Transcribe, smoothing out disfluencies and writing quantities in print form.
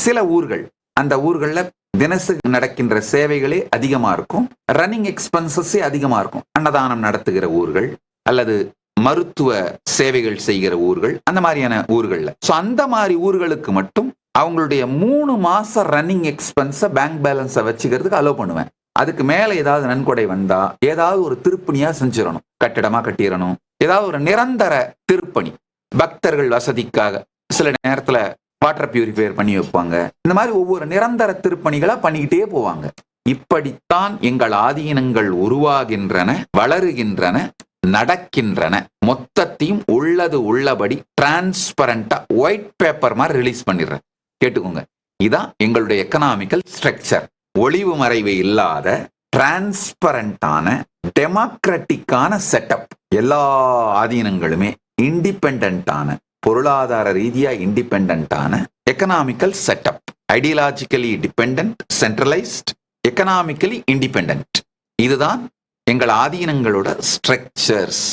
சில ஊர்கள், அந்த ஊர்கள்ல தினசரி நடக்கின்ற சேவைகளே அதிகமா இருக்கும், ரன்னிங் எக்ஸ்பென்சஸே அதிகமா இருக்கும். அன்னதானம் நடத்துகிற ஊர்கள் அல்லது மருத்துவ சேவைகள் செய்கிற ஊர்கள், அந்த மாதிரியான ஊர்கள்ல. சோ அந்த மாதிரி ஊர்களுக்கு மட்டும் அவங்களுடைய 3 மாச ரன்னிங் எக்ஸ்பென்ஸ பேங்க் பேலன்ஸை வச்சுக்கிறதுக்கு அலோவ் பண்ணுவேன். அதுக்கு மேல ஏதாவது நன்கொடை வந்தா ஏதாவது ஒரு திருப்பணியா செஞ்சிடணும், கட்டிடமா கட்டிடணும், ஏதாவது ஒரு நிரந்தர திருப்பணி, பக்தர்கள் வசதிக்காக சில நேரத்துல வாட்டர் பியூரிஃபையர் பண்ணி வைப்பாங்க. இந்த மாதிரி ஒவ்வொரு நிரந்தர திருப்பணிகளா பண்ணிக்கிட்டே போவாங்க. இப்படித்தான் எங்கள் ஆதீனங்கள் உருவாகின்றன, வளருகின்றன, நடக்கின்றன. மொத்தத்தையும் உள்ளது உள்ளபடி டிரான்ஸ்பரண்டா ஒயிட் பேப்பர் மாதிரி ரிலீஸ் பண்ணிடுறேன். கேட்டுக்கோங்க, இதான் எங்களுடைய எக்கனாமிக்கல் ஸ்ட்ரக்சர். ஒளிவு மறைவு இல்லாத டிரான்ஸ்பரண்டான டெமோக்ராட்டிக்கான செட்டப். எல்லா ஆதீனங்களுமே இண்டிபெண்டான, பொருளாதார ரீதியா இண்டிபெண்டான economical setup. Ideologically dependent, centralised, economically independent. இதுதான் எங்கள் ஆதீனங்களோட ஸ்ட்ரக்சர்ஸ்.